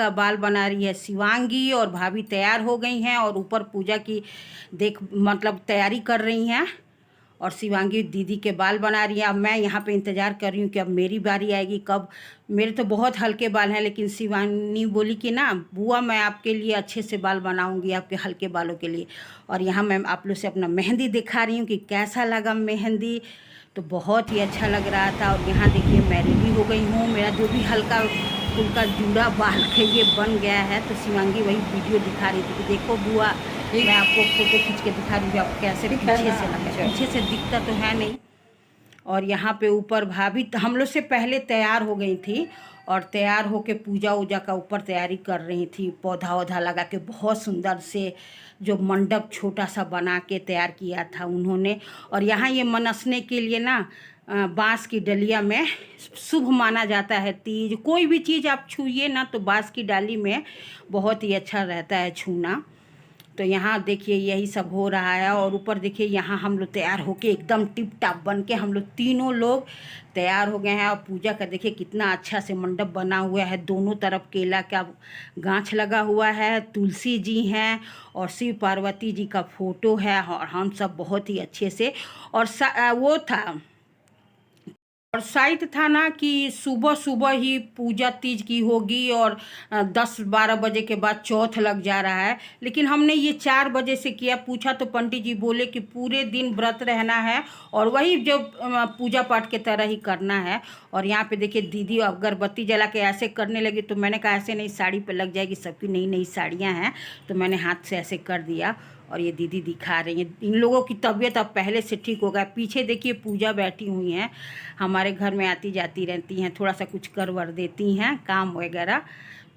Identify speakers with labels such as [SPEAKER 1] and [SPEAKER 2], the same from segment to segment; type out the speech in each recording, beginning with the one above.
[SPEAKER 1] का बाल बना रही है शिवांगी, और भाभी तैयार हो गई हैं और ऊपर पूजा की मतलब तैयारी कर रही हैं। और शिवांगी दीदी के बाल बना रही है। अब मैं यहाँ पे इंतज़ार कर रही हूँ कि अब मेरी बारी आएगी कब। मेरे तो बहुत हल्के बाल हैं, लेकिन शिवानी बोली कि ना बुआ मैं आपके लिए अच्छे से बाल बनाऊँगी आपके हल्के बालों के लिए। और यहाँ मैं आप लोग से अपना मेहंदी दिखा रही हूँ कि कैसा लगा मेहंदी। तो बहुत ही अच्छा लग रहा था। और यहाँ देखिए मैं रेडी हो गई हूँ, मेरा जो भी हल्का फुल्का जूड़ा बाल के ये बन गया है। तो शिवांगी वही वीडियो दिखा रही थी कि देखो बुआ मैं आपको फ़ोटो खींच के दिखा रही हूँ आप कैसे पीछे से लगा। पीछे से दिखता तो है नहीं। और यहाँ पे ऊपर भाभी हम लोग से पहले तैयार हो गई थी और तैयार होके पूजा वूजा का ऊपर तैयारी कर रही थी। पौधा वौधा लगा के बहुत सुंदर से जो मंडप छोटा सा बना के तैयार किया था उन्होंने। और यहाँ ये मनसने के लिए ना बांस की डलिया में शुभ माना जाता है। तीज कोई भी चीज़ आप छूइए ना तो बांस की डाली में बहुत ही अच्छा रहता है छूना। तो यहाँ देखिए यही सब हो रहा है। और ऊपर देखिए यहाँ हम लोग तैयार होके एकदम टिप टाप बन के हम लोग तीनों लोग तैयार हो गए हैं। और पूजा का देखिए कितना अच्छा से मंडप बना हुआ है। दोनों तरफ केला का गांछ लगा हुआ है, तुलसी जी हैं और शिव पार्वती जी का फोटो है। और हम सब बहुत ही अच्छे से और वो था और शायद था ना कि सुबह सुबह ही पूजा तीज की होगी और 10-12 बजे के बाद चौथ लग जा रहा है। लेकिन हमने ये 4 बजे से किया। पूछा तो पंडित जी बोले कि पूरे दिन व्रत रहना है और वही जो पूजा पाठ के तरह ही करना है। और यहाँ पे देखिए दीदी अगरबत्ती जला के ऐसे करने लगी। तो मैंने कहा ऐसे नहीं, साड़ी पे लग जाएगी, सबकी नई नई साड़ियाँ हैं। तो मैंने हाथ से ऐसे कर दिया और ये दीदी दिखा रही हैं। इन लोगों की तबीयत अब पहले से ठीक हो गया। पीछे देखिए पूजा बैठी हुई हैं, हमारे घर में आती जाती रहती हैं, थोड़ा सा कुछ कर वर देती हैं काम वगैरह।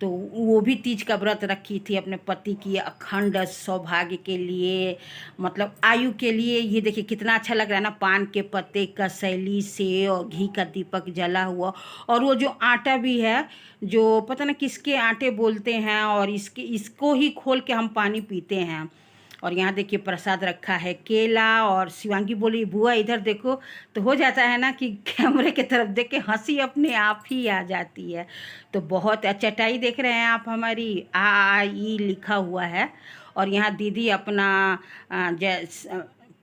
[SPEAKER 1] तो वो भी तीज का व्रत रखी थी अपने पति की अखंड सौभाग्य के लिए, मतलब आयु के लिए। ये देखिए कितना अच्छा लग रहा है ना, पान के पत्ते का शैली से और घी का दीपक जला हुआ। और वो जो आटा भी है जो पता ना किसके आटे बोलते हैं, और इसको ही खोल के हम पानी पीते हैं। और यहाँ देखिए प्रसाद रखा है केला। और शिवांगी बोली बुआ इधर देखो। तो हो जाता है ना कि कैमरे की तरफ देख के हंसी अपने आप ही आ जाती है। तो बहुत चटाई देख रहे हैं आप, हमारी आई लिखा हुआ है। और यहाँ दीदी अपना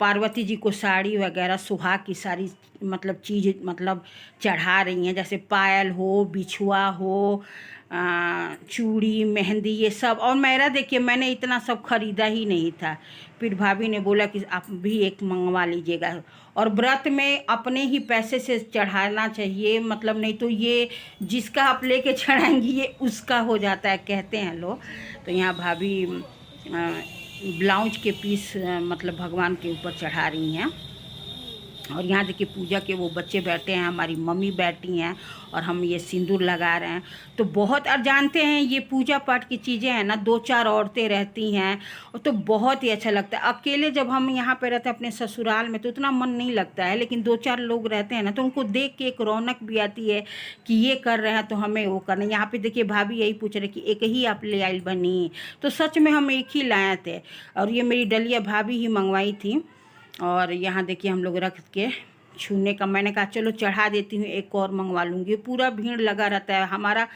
[SPEAKER 1] पार्वती जी को साड़ी वगैरह सुहाग की सारी मतलब चीज़ मतलब चढ़ा रही हैं, जैसे पायल हो, बिछुआ हो, चूड़ी, मेहंदी, ये सब। और मेरा देखिए मैंने इतना सब ख़रीदा ही नहीं था। फिर भाभी ने बोला कि आप भी एक मंगवा लीजिएगा। और व्रत में अपने ही पैसे से चढ़ाना चाहिए, मतलब नहीं तो ये जिसका आप लेके चढ़ाएंगी ये उसका हो जाता है कहते हैं लोग। तो यहाँ भाभी ब्लाउज के पीस मतलब भगवान के ऊपर चढ़ा रही हैं। और यहाँ देखिए पूजा के वो बच्चे बैठे हैं, हमारी मम्मी बैठी हैं और हम ये सिंदूर लगा रहे हैं। तो बहुत, और जानते हैं ये पूजा पाठ की चीज़ें हैं ना, 2-4 औरतें रहती हैं तो बहुत ही अच्छा लगता है। अकेले जब हम यहाँ पे रहते हैं अपने ससुराल में तो उतना मन नहीं लगता है, लेकिन 2-4 लोग रहते हैं ना तो उनको देख के एक रौनक भी आती है कि ये कर रहे हैं तो हमें वो करना है। यहाँ पर देखिए भाभी यही पूछ रहे कि एक ही आप ले आइल बनी, तो सच में हम एक ही लाए थे। और ये मेरी डलिया भाभी ही मंगवाई थी। और यहाँ देखिए हम लोग रख के छूने का, मैंने कहा चलो चढ़ा देती हूँ, एक और मंगवा लूँगी। पूरा भीड़ लगा रहता है। हमारा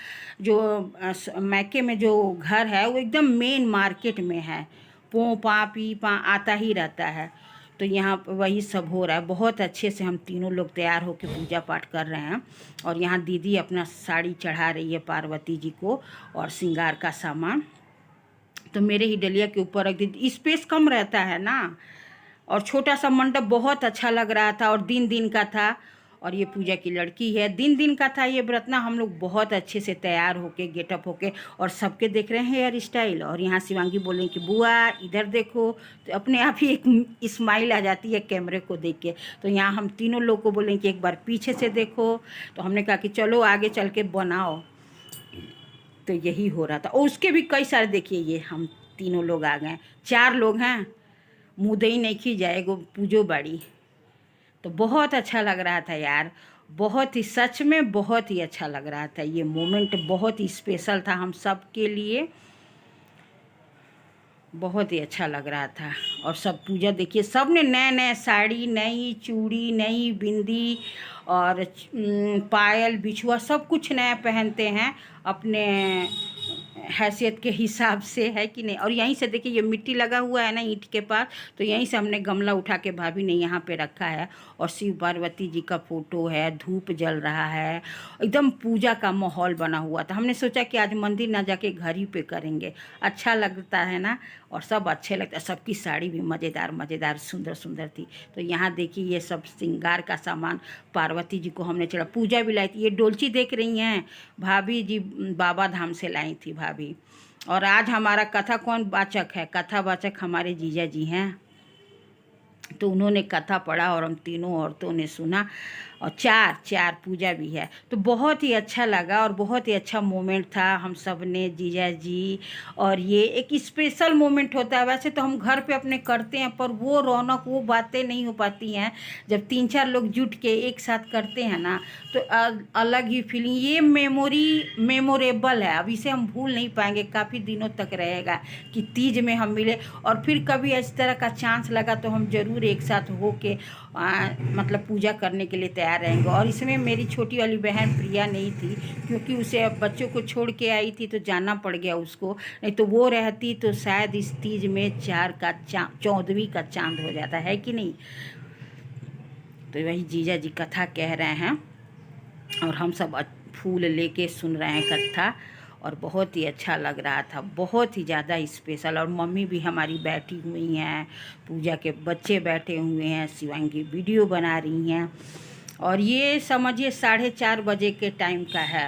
[SPEAKER 1] जो मैके में जो घर है वो एकदम मेन मार्केट में है, पो पा पी पा आता ही रहता है। तो यहाँ वही सब हो रहा है। बहुत अच्छे से हम तीनों लोग तैयार होकर पूजा पाठ कर रहे हैं। और यहाँ दीदी अपना साड़ी चढ़ा रही है पार्वती जी को और श्रृंगार का सामान। तो मेरे ही डलिया के ऊपर रख दी, स्पेस कम रहता है ना। और छोटा सा मंडप बहुत अच्छा लग रहा था और दिन दिन का था। और ये पूजा की लड़की है, दिन दिन का था ये व्रत ना। हम लोग बहुत अच्छे से तैयार होके गेटअप होके और सबके देख रहे हैं हेयर स्टाइल। और यहाँ शिवांगी बोलें कि बुआ इधर देखो, तो अपने आप ही एक स्माइल आ जाती है कैमरे को देख के। तो यहाँ हम तीनों लोग को बोलें कि एक बार पीछे से देखो। तो हमने कहा कि चलो आगे चल के बनाओ। तो यही हो रहा था। और उसके भी कई सारे देखिए, ये हम तीनों लोग आ गए, 4 लोग हैं, मुदई नहीं खी जाएगो पूजो बाड़ी। तो बहुत अच्छा लग रहा था यार, बहुत ही, सच में बहुत ही अच्छा लग रहा था। ये मोमेंट बहुत ही स्पेशल था हम सब के लिए, बहुत ही अच्छा लग रहा था। और सब पूजा देखिए, सब ने नए नए साड़ी, नई चूड़ी, नई बिंदी और पायल बिछुआ सब कुछ नया पहनते हैं अपने हैसियत के हिसाब से, है कि नहीं। और यहीं से देखिए ये मिट्टी लगा हुआ है ना ईंट के पास, तो यहीं से हमने गमला उठा के भाभी ने यहाँ पे रखा है। और शिव पार्वती जी का फोटो है, धूप जल रहा है, एकदम पूजा का माहौल बना हुआ था। हमने सोचा कि आज मंदिर ना जाके घर ही पे करेंगे, अच्छा लगता है ना, और सब अच्छे लगता है। सबकी साड़ी भी मज़ेदार मज़ेदार सुंदर सुंदर थी। तो यहाँ देखिए ये सब श्रृंगार का सामान पार्वती जी को हमने चढ़ा, पूजा भी लाई थी। ये डोलची देख रही हैं भाभी जी, बाबा धाम से लाई थी भाभी। और आज हमारा कथा कौन वाचक है, कथा वाचक हमारे जीजा जी हैं। तो उन्होंने कथा पढ़ा और हम तीनों औरतों ने सुना, और चार पूजा भी है। तो बहुत ही अच्छा लगा और बहुत ही अच्छा मोमेंट था हम सब ने, जीजा जी। और ये एक स्पेशल मोमेंट होता है। वैसे तो हम घर पे अपने करते हैं, पर वो रौनक, वो बातें नहीं हो पाती हैं जब 3-4 लोग जुट के एक साथ करते हैं ना, तो अलग ही फीलिंग। ये मेमोरेबल है, अब इसे हम भूल नहीं पाएंगे, काफ़ी दिनों तक रहेगा कि तीज में हम मिले। और फिर कभी इस तरह का चांस लगा तो हम ज़रूर एक साथ हो के मतलब पूजा करने के लिए तैयार रहेंगे। और इसमें मेरी छोटी वाली बहन प्रिया नहीं थी, क्योंकि उसे बच्चों को छोड़ के आई थी तो जाना पड़ गया उसको, नहीं तो वो रहती तो शायद इस तीज में 14वीं का चांद हो जाता है कि नहीं। तो वही जीजा जी कथा कह रहे हैं और हम सब फूल लेके सुन रहे हैं कथा, और बहुत ही अच्छा लग रहा था, बहुत ही ज़्यादा स्पेशल। और मम्मी भी हमारी बैठी हुई हैं, पूजा के बच्चे बैठे हुए हैं, शिवांगी वीडियो बना रही हैं। और ये समझिए 4:30 बजे के टाइम का है,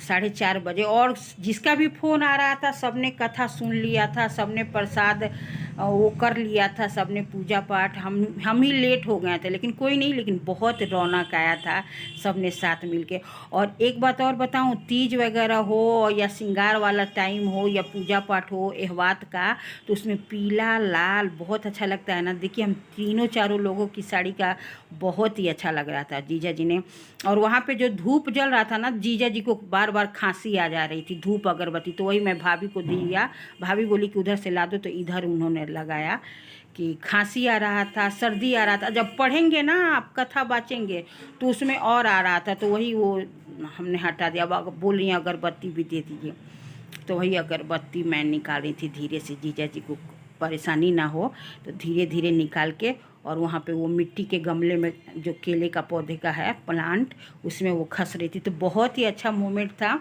[SPEAKER 1] 4:30 बजे। और जिसका भी फ़ोन आ रहा था सबने कथा सुन लिया था, सबने प्रसाद वो कर लिया था, सबने पूजा पाठ। हम ही लेट हो गए थे, लेकिन कोई नहीं, लेकिन बहुत रौनक आया था सबने साथ मिलके। और एक बात और बताऊं, तीज वगैरह हो या श्रृंगार वाला टाइम हो या पूजा पाठ हो एहवात का, तो उसमें पीला लाल बहुत अच्छा लगता है ना। देखिए हम तीनों चारों लोगों की साड़ी का बहुत ही अच्छा लग रहा था जीजा जी ने। और वहाँ पे जो धूप जल रहा था ना, जीजा जी को बार बार खांसी आ जा रही थी, धूप अगरबत्ती, तो वही मैं भाभी को दिया। भाभी बोली कि उधर से ला दो, तो इधर उन्होंने लगाया कि खांसी आ रहा था, सर्दी आ रहा था। जब पढ़ेंगे ना आप कथा बाँचेंगे तो उसमें और आ रहा था, तो वही वो हमने हटा दिया। अब बोल रही हैं अगरबत्ती भी दे दीजिए, तो वही अगरबत्ती मैं निकाल रही थी धीरे से, जीजा जी को परेशानी ना हो, तो धीरे धीरे निकाल के। और वहाँ पे वो मिट्टी के गमले में जो केले का पौधे का है प्लांट, उसमें वो खस रही थी। तो बहुत ही अच्छा मोमेंट था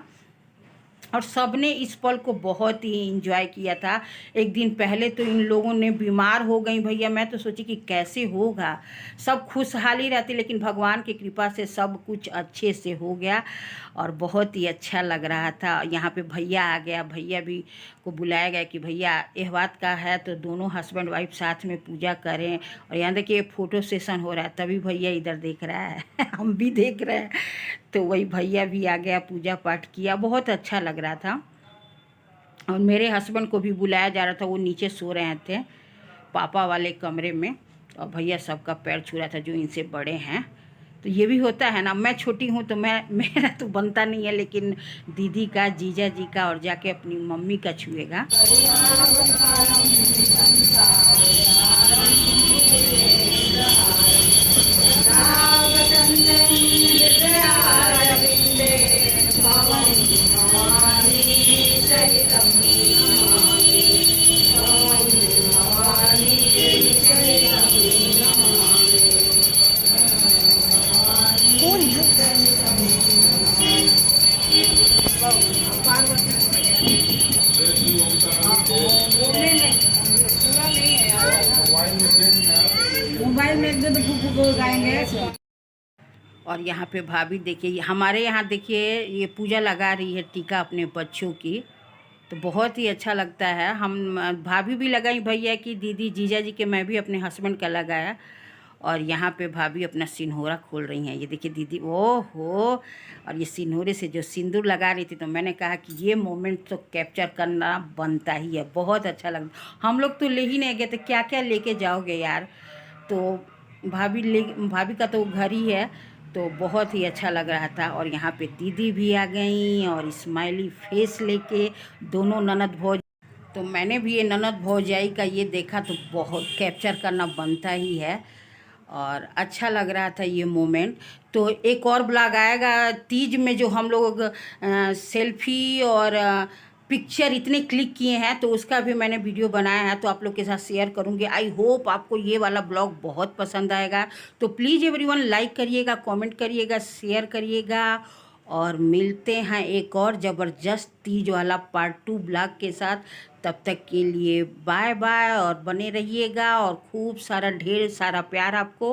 [SPEAKER 1] और सबने इस पल को बहुत ही इंजॉय किया था। एक दिन पहले तो इन लोगों ने बीमार हो गई भैया, मैं तो सोची कि कैसे होगा, सब खुशहाली रहती, लेकिन भगवान की कृपा से सब कुछ अच्छे से हो गया और बहुत ही अच्छा लग रहा था। यहाँ पे भैया आ गया, भैया भी को बुलाया गया कि भैया यह बात का है तो दोनों हस्बैंड वाइफ साथ में पूजा करें। और यहाँ देखिए फ़ोटो सेशन हो रहा है, तभी भैया इधर देख रहा है हम भी देख रहे हैं। तो वही भैया भी आ गया, पूजा पाठ किया, बहुत अच्छा लग रहा था। और मेरे हस्बैंड को भी बुलाया जा रहा था, वो नीचे सो रहे थे पापा वाले कमरे में, और भैया सबका पैर छू रहा था जो इनसे बड़े हैं। तो ये भी होता है ना, मैं छोटी हूँ तो मेरा तो बनता नहीं है, लेकिन दीदी का, जीजा जी का, और जाके अपनी मम्मी का छुएगा। मोबाइल में एकदम तो फूक फूक गाएंगे। और यहाँ पे भाभी देखिए, हमारे यहाँ देखिए ये पूजा लगा रही है टीका अपने बच्चों की, तो बहुत ही अच्छा लगता है। हम भाभी भी लगाई भैया की, दीदी जीजा जी के, मैं भी अपने हस्बैंड का लगाया। और यहाँ पे भाभी अपना सिंदूरा खोल रही हैं, ये देखिए दीदी, ओह हो। और ये सिंदूरे से जो सिंदूर लगा रही थी, तो मैंने कहा कि ये मोमेंट तो कैप्चर करना बनता ही है, बहुत अच्छा लगता। हम लोग तो ले ही नहीं गए थे, क्या क्या लेके जाओगे यार। तो भाभी का तो घर ही है, तो बहुत ही अच्छा लग रहा था। और यहाँ पे दीदी भी आ गई और स्माइली फेस लेके, दोनों ननद भौज। तो मैंने भी ये ननद भौजाई का ये देखा, तो बहुत कैप्चर करना बनता ही है। और अच्छा लग रहा था ये मोमेंट। तो एक और ब्लॉग आएगा तीज में, जो हम लोग सेल्फी और पिक्चर इतने क्लिक किए हैं, तो उसका भी मैंने वीडियो बनाया है, तो आप लोग के साथ शेयर करूँगी। आई होप आपको ये वाला ब्लॉग बहुत पसंद आएगा। तो प्लीज़ एवरीवन लाइक करिएगा, कमेंट करिएगा, शेयर करिएगा, और मिलते हैं एक और ज़बरदस्त तीज वाला पार्ट 2 ब्लॉग के साथ। तब तक के लिए बाय बाय, और बने रहिएगा, और खूब सारा ढेर सारा प्यार आपको।